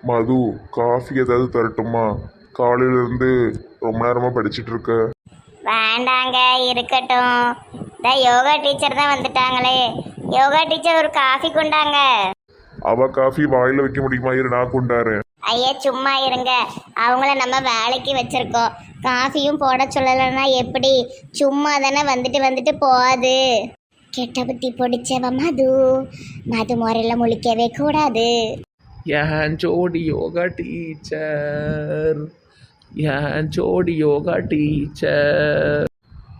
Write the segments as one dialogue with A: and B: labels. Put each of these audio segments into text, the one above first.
A: மது, coffee ஏதாவது தரட்டுமா? காலையில இருந்து ரொம்ப நேரமா படிச்சிட்டு இருக்க.
B: வேண்டாங்க, இருக்கட்டும். இந்த யோகா டீச்சர் தான் வந்துட்டாங்களே. யோகா டீச்சர் ஒரு காஃபி கொண்டாங்க.
A: அவ காஃபி வாயில வைக்க முடியுமா? இரு, நான் கொண்டாறேன்.
B: ஐயா சும்மா இருங்க, அவங்கள நம்ம வேலைக்கு வச்சிருக்கோம். காஃபியும் போட சொல்லலைன்னா எப்படி? சும்மா தானே வந்துட்டு வந்துட்டு போகாது. கெட்ட புத்தி பிடிச்சவ மது. மது முறையில் முழிக்கவே கூடாது.
C: என் ஜோடி யோகா டீச்சர், என் ஜோடி யோகா டீச்சர்.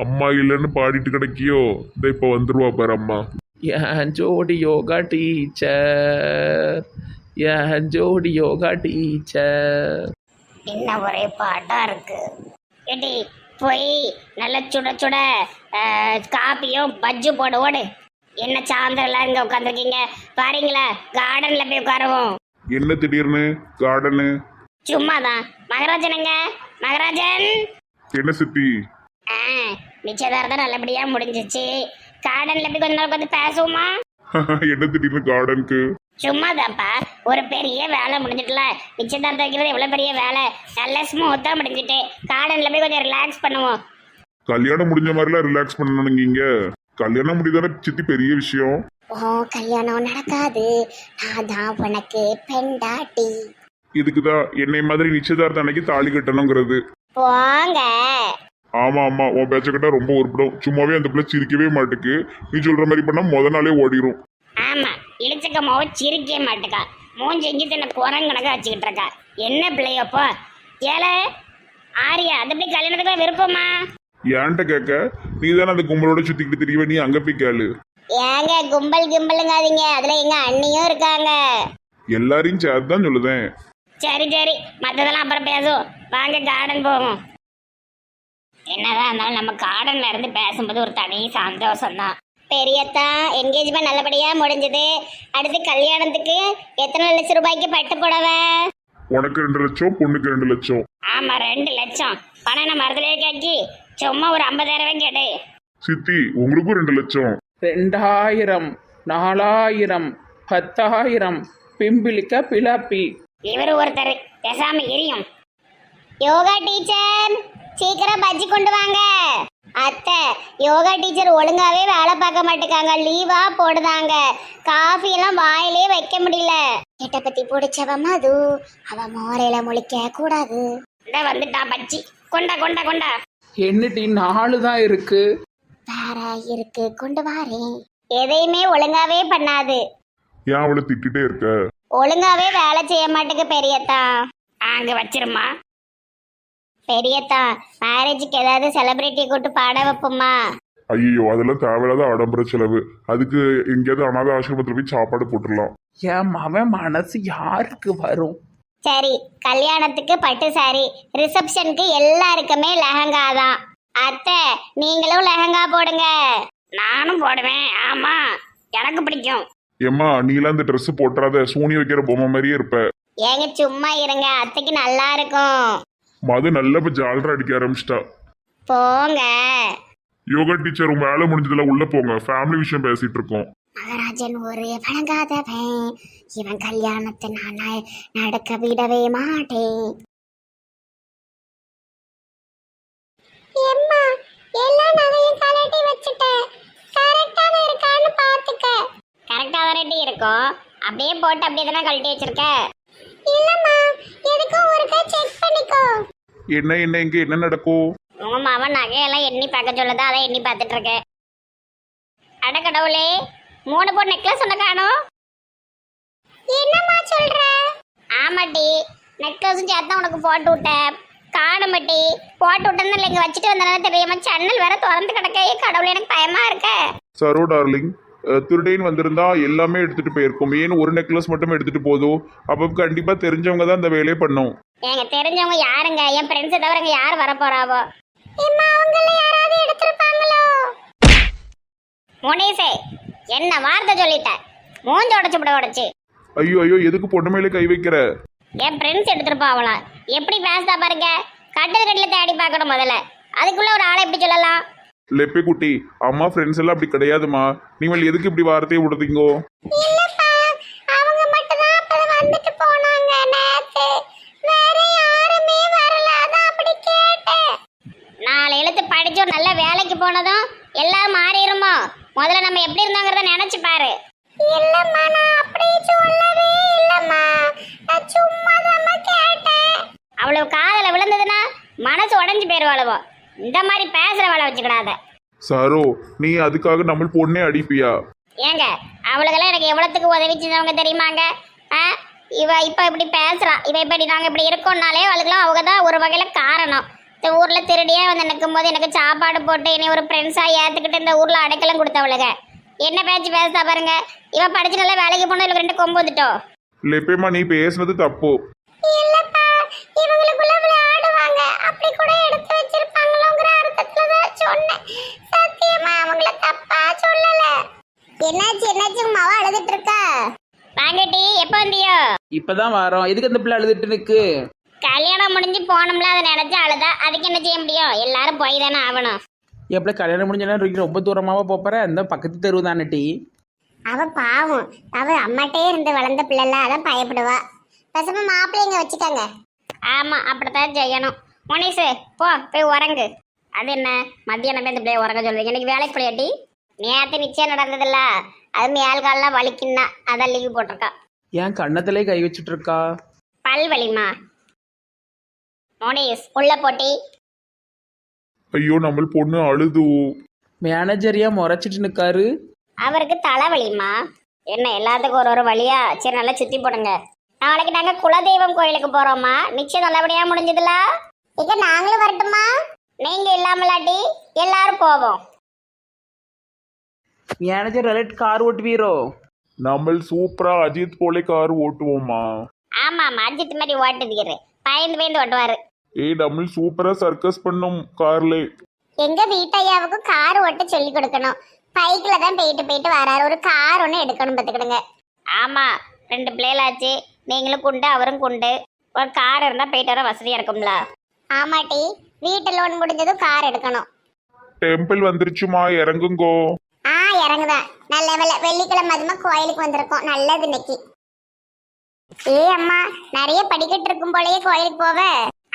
A: அம்மா இல்லைன்னு பாடிட்டு கிடைக்கியோ? இந்த இப்ப வந்துருவா பாரு அம்மா.
C: என் ஜோடி யோகா டீச்சர், என் ஜோடி யோகா டீச்சர்.
B: என்ன ஒரே பாட்டா இருக்கு. ஏடி போய் நல்ல சுட சுட காப்பியும் பஜ்ஜு போடு ஓடு. என்ன சாயந்தரம் இங்க உட்காந்துருக்கீங்க பாருங்களா? கார்டன்ல போய் உட்காருவோம்.
A: என்ன திடீர்னு கார்டனு?
B: சும்மாதான். மகராஜனுங்க, மகராஜன்.
A: என்ன சித்தி?
B: நிச்சயதார்த்தம் நல்லபடியா முடிஞ்சிச்சு. கார்டன்ல போய் கொஞ்ச நாள் உட்காந்து பேசுவோமா?
A: என்ன திடீர்னு கார்டனுக்கு?
B: சும்மாதான்ப்பா, ஒரு பெரிய வேலை முடிஞ்சிட்டுல. நிச்சயதார்த்தம் வைக்கிறது எவ்வளவு பெரிய வேலை, நல்ல ஸ்மூத்தா முடிஞ்சிட்டு கார்டன்ல போய் கொஞ்சம் ரிலாக்ஸ் பண்ணுவோம்.
A: கல்யாணம் முடிஞ்ச மாதிரிலாம் ரிலாக்ஸ் பண்ணணுங்க. கல்யாணம் முடிதானே சித்தி பெரிய விஷயம்.
B: ஓ, கல்யாணம் நடக்காது. நான் தான் உனக்கு பெண்டாட்டி.
A: இதுக்குதான் என்னை மாதிரி நிச்சயதார்த்தம் அன்னைக்கு தாலி கட்டணுங்கிறது.
B: போங்க.
A: ஆமா ஆமா, உன் பேச்ச கிட்ட ரொம்ப உருப்பிடும். சும்மாவே அந்த பிள்ளை சிரிக்கவே மாட்டுக்கு. நீ சொல்ற மாதிரி பண்ணா முத நாளே ஓடிரும்.
B: ஆமா, இழிச்சக்கம்மாவோ சிரிக்கவே மாட்டுக்கா. மூஞ்சி எங்கி தன்னை குரங்கணக்கா வச்சுக்கிட்டு இருக்கா. என்ன பிள்ளையப்போ ஏல ஆரியா, அது எப்படி கல்யாணத்துக்கு விருப்பமா?
A: ஏன்ட்ட கேட்க? நீ தானே அந்த கும்பலோட சுத்திக்கிட்டு தெரியவ, நீ அங்க போய் கேளு.
B: ஏங்க கும்பல் கிம்பலுங்காதீங்க, அதுல எங்க அண்ணியும் இருக்காங்க.
A: எல்லாரையும் சேர்த்துதான் சொல்லுதேன்.
B: சரி சரி, மற்றதெல்லாம் அப்புறம் பேசுவோம். வாங்க கார்டன் போவோம். என்னதான் இருந்தாலும் நம்ம கார்டன்ல இருந்து பேசும்போது ஒரு தனி சந்தோஷம்தான். பெரியத்தா என்கேஜ்மெண்ட் நல்லபடியா முடிஞ்சது. அடுத்து கல்யாணத்துக்கு எத்தனை லட்சம் ரூபாய்க்கு பட்டு புடவை?
A: உனக்கு 2 லட்சம், பொண்ணுக்கு 2 லட்சம்.
B: ஆமா 2 லட்சம். பணம் நம்ம மரத்திலே கேட்கி சும்மா ஒரு 50,000 கேட்டு.
A: சித்தி உங்களுக்கும் 2 லட்சம்.
C: 2000, 4000, 10,000. பிம்பிளிக்க பிளாப்பி.
B: இவரு ஒருத்தர் பேசாம எரியும். யோகா டீச்சர் சீக்கிரம் பஜ்ஜி கொண்டு வாங்க. அத்தை, யோகா டீச்சர் ஒழுங்காவே வேலை பார்க்க மாட்டேங்காங்க, லீவா போடுதாங்க. காஃபி எல்லாம் வாயிலே வைக்க முடியல. கிட்ட பத்தி பிடிச்சவ மது, அவ மோரையில முழிக்க கூடாது. இந்த வந்துட்டா பஜ்ஜி. கொண்டா கொண்டா கொண்டா.
C: என்னடி 4 தான் இருக்கு?
B: வேற இருக்கு, கொண்டு வாரேன். எதையுமே ஒழுங்காவே பண்ணாது.
A: ஏன் அவளை திட்டிட்டே இருக்க?
B: ஒழுங்காவே வேலை செய்ய மாட்டேங்க பெரியத்தா. அங்க வச்சிருமா. பெரியத்தா, மேரேஜுக்கு ஏதாவது செலிபிரிட்டி கூட்டு பாட வைப்போமா?
A: ஐயோ, அதெல்லாம் தேவையில்லாத ஆடம்பர செலவு. அதுக்கு எங்கேயாவது அனாதை ஆசிரமத்துல போய் சாப்பாடு போட்டுடலாம்.
C: என் மவன் மனசு யாருக்கு வரும்?
B: சரி, கல்யாணத்துக்கு பட்டு சாரி, ரிசப்ஷனுக்கு எல்லாருக்குமே லெஹங்கா தான். அத்தை நீங்களும் லெஹங்கா போடுங்க. நானும் போடுவேன். ஆமா, எனக்கு பிடிக்கும்.
A: ஏம்மா, நீலாம் இந்த ட்ரெஸ் போட்டுறாத, சூனி வைக்கிற பொம்மை மாதிரியே இருப்ப.
B: ஏங்க சும்மா இருங்க, அத்தைக்கு நல்லா இருக்கும்.
A: மது நல்ல ஜாலரா அடிக்க ஆரம்பிச்சிட்டா.
B: போங்க.
A: யோகா டீச்சர் உங்க வேலை முடிஞ்சதுல உள்ள போங்க, ஃபேமிலி விஷயம் பேசிட்டு இருக்கோம்.
B: மகராஜன் ஒரு வணங்காதவன், இவன் கல்யாணத்தை நான் நடக்க விடவே மாட்டேன். எம்மா, எல்லா நகையும் கலட்டி வச்சிட்டேன். கரெக்ட்டா இருக்கான்னு பாத்துக்க. கரெக்ட்டா வரட்டி இருக்கும். அப்படியே போட்டு அப்படியே தான கழட்டி வச்சிருக்க. இல்லம்மா, எதுக்கும் ஒருக்கா செக் பண்ணிக்கோ.
A: என்ன என்ன இங்க என்ன நடக்கும்?
B: உங்க மாமன் நகையெல்லாம் எண்ணி பார்க்க சொல்லுதா, அதை எண்ணி பார்த்துட்டு இருக்கேன். அட கடவுளே, 3 பொன் நெக்லஸ் ஒன்று காணோம். என்னம்மா சொல்ற? ஆமாட்டி, நெக்லஸும் சேர்த்தா உனக்கு போட்டு விட்டேன். காணுமட்டி, போட்டு விட்டேன்னு இல்லை, இங்கே வச்சுட்டு வந்தனால தெரியாம சன்னல் வேற திறந்து கிடக்க. கடவுளே, எனக்கு பயமா இருக்க.
A: சரோ டார்லிங், திருடேன் வந்திருந்தா எல்லாமே எடுத்துட்டு போயிருக்கும். ஏன் ஒரு நெக்லஸ் மட்டும் எடுத்துட்டு போதும்? அப்போ கண்டிப்பா தெரிஞ்சவங்க தான் இந்த வேலையை பண்ணும்.
B: ஏங்க தெரிஞ்சவங்க யாருங்க? என் ஃப்ரெண்ட்ஸை தவிர யார் வர போறாவோ? யாராவது எடுத்திருப்பாங்களோ? முனீசே, என்ன வார்த்தை சொல்லிட்ட? மூஞ்ச உடச்சு உடச்சு.
A: ஐயோ ஐயோ, எதுக்கு பொண்ணு மேலே கை வைக்கிற?
B: என் ஃப்ரெண்ட்ஸ் எடுத்துருப்பாவலாம். எப்படி பேசுதா பாருங்க. கட்டது கட்டில தேடி பார்க்கணும் முதல்ல. அதுக்குள்ள ஒரு ஆளை எப்படி சொல்லலாம்?
A: லெப்பே குட்டி, அம்மா ஃப்ரெண்ட்ஸ் எல்லாம் அப்படி கிடையாதுமா. நீங்கள் எதுக்கு இப்படி வார்த்தையை விடுறீங்கோ?
B: அவங்க மட்டும் தான் அப்ப வந்துட்டு போனாங்க. ஒரு நல்ல வேலைக்கு போனதும் எல்லாம் மாறிடுமோ? முதல்ல நம்ம எப்படி இருந்தாங்கிறத நினைச்சு பாரு. இல்லம்மா, நான் அப்படியே சொல்லவே இல்லம்மா, நான் சும்மா தான் கேட்டேன். அவ்வளவு காதல விழுந்ததுன்னா மனசு உடைஞ்சு போயிருவாளவோ. இந்த மாதிரி பேசுற வேலை வச்சுக்கிடாத.
A: சரோ, நீ அதுக்காக நம்ம பொண்ணே அடிப்பியா?
B: ஏங்க, அவளுக்கெல்லாம் எனக்கு எவ்வளவுக்கு உதவி செஞ்சவங்க தெரியுமாங்க? இவ இப்ப இப்படி பேசுறா, இவ இப்படி நாங்க இப்படி இருக்கோம்னாலே அவளுக்குலாம் அவங்க தான் ஒரு வகையில காரணம். இந்த ஊர்ல திருடியே வந்து நிற்கும் போது எனக்கு சாப்பாடு போட்டு என்னை ஒரு ஃப்ரெண்ட்ஸா ஏத்துக்கிட்டு இந்த ஊர்ல அடைக்கலம் கொடுத்தவளுங்க. என்ன பேச்சு பேசுதா பாருங்க. இவ படிச்சு நல்லா வேலைக்கு போனா இவங்க 2 கொம்பு வந்துட்டோம்.
A: லெப்பேமா, நீ பேசுனது தப்பு.
B: இல்லப்பா, இவங்களுக்குள்ள விளையாடுவாங்க, அப்படி கூட எடுத்து வச்சிருப்பாங்களோங்கிற அர்த்தத்துல தான் சொன்னேன். சத்தியமா அவங்கள தப்பா சொல்லல. என்னாச்சு மாவா அழுதுட்டு இருக்கா? வாங்கட்டி, எப்ப வந்தியோ?
C: இப்பதான் வரோம். எதுக்கு அந்த பிள்ளை அழுதுட்டு நிற்கு?
B: கல்யாணம் முடிஞ்சு போனோம்ல, அதை நினைச்சு அழுதா. அதுக்கு என்ன செய்ய முடியும்? எல்லாரும் போய் தானே ஆகணும்.
C: எப்படி கல்யாணம் முடிஞ்சா ரொம்ப தூரமாவா போற? அந்த பக்கத்து தெருவு தானே டீ.
B: அவ பாவம், அவ அம்மாட்டே இருந்து வளர்ந்த பிள்ளைல, அதான் பயப்படுவா. பசங்க மாப்பிள்ளைங்க வச்சுக்கோங்க. ஆமா, அப்படித்தான் செய்யணும். முனிசு, போய் உறங்கு. அது என்ன மத்தியானமே இந்த பிள்ளைய உறங்க சொல்றீங்க? இன்னைக்கு வேலைக்கு போயாட்டி? நேற்று நிச்சயம் நடந்ததில்ல, அது மேல் காலெல்லாம் வலிக்குன்னா அதான் லீவ் போட்டிருக்கா.
C: ஏன் கண்ணத்திலே கை வச்சுட்டு இருக்கா?
B: பல் வலிமா. முனிஸ், உள்ள போட்டி.
A: ஐயோ, நம்ம பொண்ணு அழுது.
C: மேனேஜர் ஏன் முறைச்சிட்டு நிற்காரு?
B: அவருக்கு தலைவலிமா. என்ன எல்லாத்துக்கும் ஒரு வழியா? சரி, நல்லா சுத்தி போடுங்க. நாளைக்கு நாங்க குலதெய்வம் கோயிலுக்கு போறோமா. நிச்சயம் நல்லபடியா முடிஞ்சதுல. இங்க நாங்களும் வரட்டுமா? நீங்க இல்லாமலாட்டி எல்லாரும் போவோம்.
C: மேனேஜர் கார் ஓட்டுவீரோ?
A: நம்ம சூப்பரா அஜித் போல கார் ஓட்டுவோமா?
B: ஆமா, அஜித் மாதிரி ஓட்டுதீரு. பயந்து ஓட்டுவாரு.
A: நம்ம சூப்பரா சர்க்கஸ் பண்ணும் கார்ல.
B: எங்க வீட்டையாவுக்கு கார் ஓட்ட சொல்லி கொடுக்கணும். பைக்ல தான் போயிட்டு வராரு. ஒரு கார் ஒன்று எடுக்கணும், பார்த்துக்கிடுங்க. ஆமா, 2 பிள்ளைகளாச்சு. நீங்களும் குண்டு, அவரும் குண்டு. ஒரு கார் இருந்தா போயிட்டு வர வசதியா இருக்கும்ல. ஆமாட்டி, வீட்டு லோன் முடிஞ்சதும் கார் எடுக்கணும்.
A: டெம்பிள் வந்துருச்சுமா, இறங்குங்கோ.
B: இறங்குதான். நல்ல வேலை, வெள்ளிக்கிழமை அதுமா கோயிலுக்கு வந்திருக்கோம். நல்லது இன்னைக்கு. அம்மா, நிறைய படிக்கட்டு இருக்கும் போலயே கோயிலுக்கு போவ.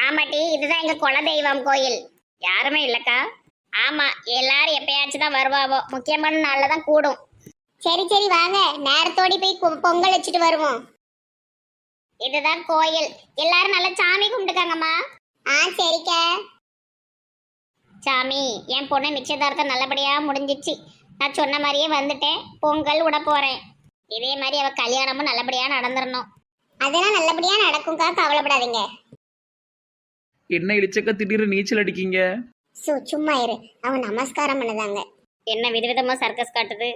B: ஆமாட்டி, இதுதான் எங்க குலதெய்வம் கோயில். யாருமே இல்லக்கா. ஆமா, எல்லாரும் எப்பயாச்சும் தான் வருவாவோ. முக்கியமான நாள்ல தான் கூடும். சரி வாங்க, நேரத்தோடி போய் பொங்கல் வச்சுட்டு வருவோம். இதுதான் கோயில். எல்லாரும் நல்லா சாமி கும்பிட்டுக்காங்கம்மா. சரிக்கா. சாமி, என் பொண்ணு நிச்சயதார்த்தம் நல்லபடியா முடிஞ்சிச்சு. நான் சொன்ன மாதிரியே வந்துட்டேன். பொங்கல் விட போறேன். இதே மாதிரி அவ கல்யாணமும் நல்லபடியா நடந்துடணும். அதெல்லாம் நல்லபடியா நடக்கும்க்கா, கவலைப்படாதீங்க.
C: என்ன இழிச்சக்க திடீர்னு நீச்சல் அடிக்கீங்க?
B: சும்மா இரு. அவன் நமஸ்காரம் பண்ணதாங்க. என்ன விதவிதமா சர்க்கஸ் காட்டுது.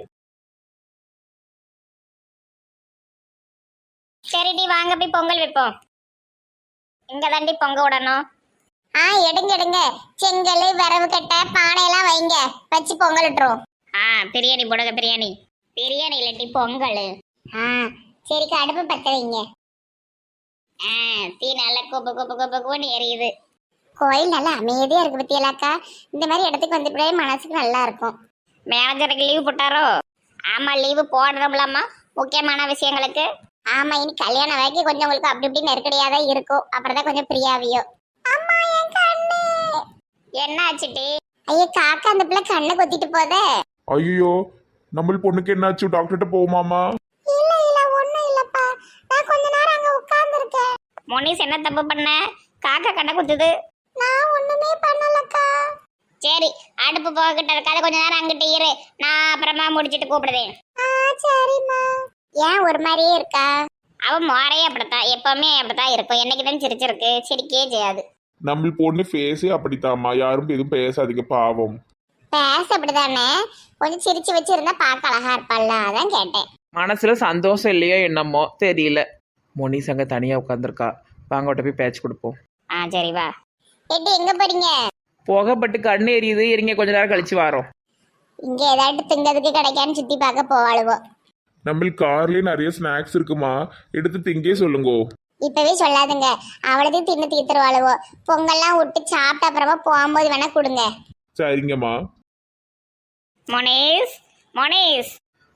B: சரிடி, வாங்க போய் பொங்கல் வைப்போம். இங்க தாண்டி பொங்க விடணும். எடுங்க. செங்கல், விரவு கட்டை, பானையெல்லாம் வைங்க. வச்சு பொங்கல் விட்டுரும். பிரியாணி போடுங்க. பிரியாணி இல்லாட்டி பொங்கல். சரிக்கா, அடுப்பு பத்த வைங்க. தீ நல்லா கொப்பு எரியுது. கோயில் நல்லா அமைதியா இருக்கு பத்தியலாக்கா. இந்த மாதிரி இடத்துக்கு வந்து மனசுக்கு நல்லா இருக்கும். மேனேஜருக்கு லீவு போட்டாரோ? ஆமா, லீவு போடுறோம்லாமா முக்கியமான விஷயங்களுக்கு. ஆமா, இனி கல்யாணம் வரைக்கும் கொஞ்சம் உங்களுக்கு அப்படி இப்படி நெருக்கடியா தான் இருக்கும். அப்புறம் தான் கொஞ்சம் பிரியாவியோ. அம்மா, என் கண்ணு என்ன ஆச்சுட்டி? ஐயோ, காக்கா அந்த பிள்ளை கண்ணை கொத்திட்டு போதே.
A: ஐயோ, நம்ம பொண்ணுக்கு என்னாச்சு? டாக்டர்கிட்ட போவோமாமா?
B: இல்ல ஒண்ணும் இல்லப்பா, நான் கொஞ்ச நேரம் அங்க உட்கார்ந்து இருக்கேன். முனிஸ், என்ன தப்பு பண்ண? காக்கா கண்ணை குத்துது. நான் ஒண்ணுமே பண்ணலக்கா. சரி, அடுப்பு போகிட்ட இருக்காது, கொஞ்ச நேரம் அங்கிட்டு இரு. நான் அப்புறமா முடிச்சிட்டு கூப்பிடுதேன். சரிம்மா. ஏன் ஒரு மாதிரியே இருக்கா? அவ மோரையே அப்படித்தான், எப்பவுமே அப்படித்தான் இருக்கும். என்னைக்குதான் சிரிச்சிருக்கு, சிரிக்கே செய்யாது.
A: நம்ம பொண்ணு ஃபேஸே அப்படித்தாம்மா. யாரும் எதுவும் பேசாதீங்க, பாவம்.
B: பேச அப்படிதானே, கொஞ்சம் சிரிச்சு வச்சிருந்தா பார்க்க அழகா இருப்பாள்ல, அதான் கேட்டேன்.
C: மனசுல சந்தோஷம் இல்லையோ என்னமோ தெரியல. மோனிஸ் அங்க தனியா உட்காந்துருக்கா. வாங்கோட்ட போய் பேச்சு கொடுப்போம்.
B: சரி வா. எங்க போறீங்க?
C: புகைப்பட்டு கண்ணு எரியுது. இருங்க, கொஞ்ச நேரம் கழிச்சு வரோம்.
B: இங்க ஏதாட்டு திங்கிறதுக்கு கிடைக்கான்னு சுத்தி பார்க்க போவாளுவோம்.
A: நம்ம கார்லயே நிறைய ஸ்நாக்ஸ் இருக்குமா, எடுத்து திங்கே சொல்லுங்கோ.
B: இப்பவே சொல்லாதுங்க, அவளதையும் தின்னு தீத்துருவாளுவோ. பொங்கல்லாம் விட்டு சாப்பிட்ட அப்புறமா போகும்போது வேணா கொடுங்க.
A: சரிங்கம்மா.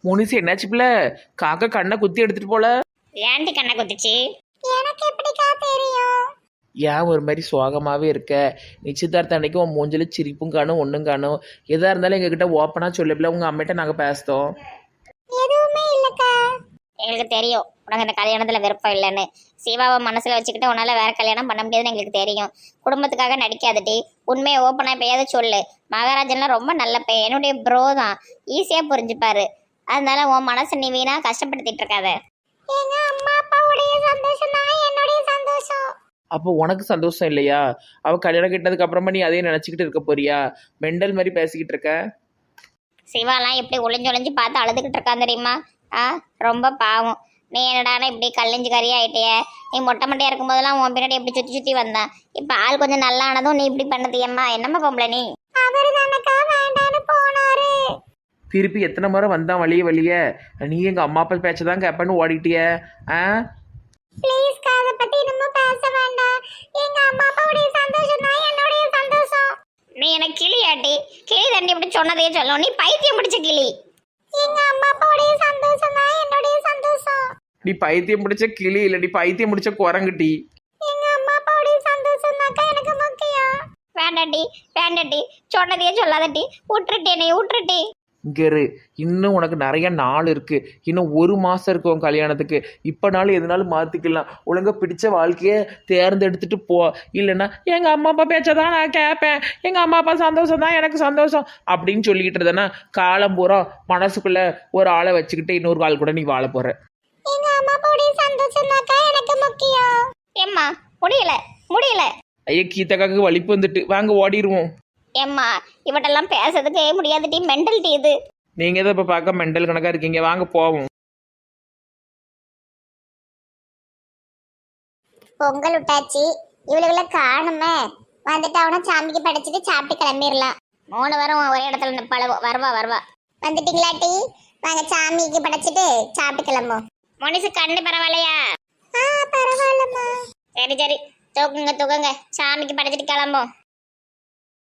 C: மோனிஸ், என்னாச்சு பிள்ளை? காக்கா கண்ணை குத்தி எடுத்துட்டு போல.
B: ஏன்டி கண்ணை குத்திச்சு? எனக்கு எப்படிக்கா தெரியும்?
C: ஏன் ஒரு மாதிரி சோகமாகவே இருக்க? நிச்சயதார்த்த அன்னைக்கு உன் மூஞ்சில சிரிப்பும் காணும் ஒன்றும் காணும். எதாக இருந்தாலும் எங்ககிட்ட ஓப்பனாக சொல்லப்பில்ல, உங்கள் அம்மிட்ட நாங்கள் பேசுதோம்.
B: எதுவுமே இல்லக்கா. எங்களுக்கு தெரியும் உனக்கு இந்த கல்யாணத்துல விருப்பம் இல்லைன்னு. சிவாவை மனசுல வச்சுக்கிட்டு உன்னால வேற கல்யாணம் பண்ண முடியாதுன்னு எங்களுக்கு தெரியும். குடும்பத்துக்காக நடிக்காதடி, உண்மையை ஓப்பனா இப்பயாவது சொல்லு. மகாராஜன்லாம் ரொம்ப நல்ல பையன், என்னுடைய ப்ரோ தான், ஈஸியா புரிஞ்சுப்பாரு. அதனால உன் மனசை நீ வீணா கஷ்டப்படுத்திட்டு இருக்காத. எங்க அம்மா அப்பாவுடைய சந்தோஷம் தான் என்னுடைய சந்தோஷம்.
C: அப்போ உனக்கு சந்தோஷம் இல்லையா? அவள் கல்யாணம் கட்டினதுக்கு அப்புறமா நீ அதையும் நினச்சிக்கிட்டு இருக்க போறியா? மெண்டல் மாதிரி பேசிக்கிட்டு இருக்க.
B: சிவாலாம் எப்படி ஒளிஞ்சு ஒளிஞ்சு பார்த்து அழுதுகிட்டு இருக்கான் தெரியுமா? ரொம்ப பாவம். நீ என்னடானா இப்படி கல்லஞ்சு கறி ஆயிட்டிய. நீ மொட்டை மட்டையா இருக்கும் போதெல்லாம் உன் பின்னாடி எப்படி சுத்தி சுத்தி வந்தான். இப்ப ஆள் கொஞ்சம் நல்லா ஆனதும் நீ இப்படி பண்ணதியம்மா. என்னம்மா பொம்பளை நீ? அவரு தானக்கா வேண்டான்னு போனாரு.
C: திருப்பி எத்தனை முறை வந்தான் வழிய நீ எங்கள் அம்மா அப்பா பேச்சை தான் கேட்பேன்னு ஓடிட்டிய.
B: ப்ளீஸ் அத பத்தி நம்ம பேச வேண்டாம். எங்க அம்மா அப்பாவுடைய சந்தோஷம் தான் என்னுடைய சந்தோஷம். நீ எனக்கு கிளியாட்டி கிளி தண்டி இப்படி சொன்னதே சொல்லும். நீ பைத்தியம் பிடிச்ச கிளி. எங்க அம்மா அப்பாவுடைய சந்தோஷம் தான் என்னுடைய சந்தோஷம்.
C: நீ பைத்தியம் பிடிச்ச கிளி இல்லடி, பைத்தியம் பிடிச்ச குரங்குட்டி.
B: எங்க அம்மா அப்பாவுடைய சந்தோஷம் தான் எனக்கு முக்கியம். வேண்டாட்டி சொன்னதே சொல்லாதட்டி. விட்டுட்டே நீ விட்டுட்டே.
C: இங்கேரு, இன்னும் உனக்கு நிறைய நாள் இருக்கு. இன்னும் 1 மாசம் இருக்கு உன் கல்யாணத்துக்கு. இப்போனாலும் எதுனாலும் மாற்றிக்கலாம். ஒழுங்கா பிடிச்ச வாழ்க்கையை தேர்ந்தெடுத்துட்டு போ. இல்லைன்னா எங்கள் அம்மா அப்பா பேச்சை தான் நான் கேட்பேன், எங்கள் அம்மா அப்பா சந்தோஷம் தான் எனக்கு சந்தோஷம் அப்படின்னு சொல்லிக்கிட்டு இருந்தேன்னா காலம் பூரா மனசுக்குள்ள ஒரு ஆளை வச்சுக்கிட்டு இன்னொரு ஆள் கூட நீ வாழ போற.
B: எங்க அம்மா அப்பாவுடைய சந்தோஷம் தான் எனக்கு முக்கியம். ஏம்மா முடியல.
C: ஐயா கீதக்காக்கு வலிப்பு வந்துட்டு, வாங்க ஓடிடுவோம்.
B: ஏம்மா இவட்டெல்லாம் பேசுறதுக்கு முடியாது டி. மெண்டல் டி இது.
C: நீங்கள் எதை இப்போ பார்க்க மெண்டல் கணக்காக இருக்கீங்க, வாங்க போவோம்.
B: பொங்கல் விட்டாச்சு, இவளுகளை காணுமே. வந்துட்டு அவனை சாமிக்கு படைச்சிட்டு சாப்பிட்டு கிளம்பிடலாம். 3 பேரும் ஒரே இடத்துல நிப்பாளவோ. வருவா. வந்துட்டீங்களா டி? வாங்க சாமிக்கு படைச்சிட்டு சாப்பிட்டு கிளம்போம். மனுஷு கண்ணு பரவாயில்லையா? பரவாயில்லம்மா. சரி தூக்குங்க சாமிக்கு படைச்சிட்டு கிளம்போம்.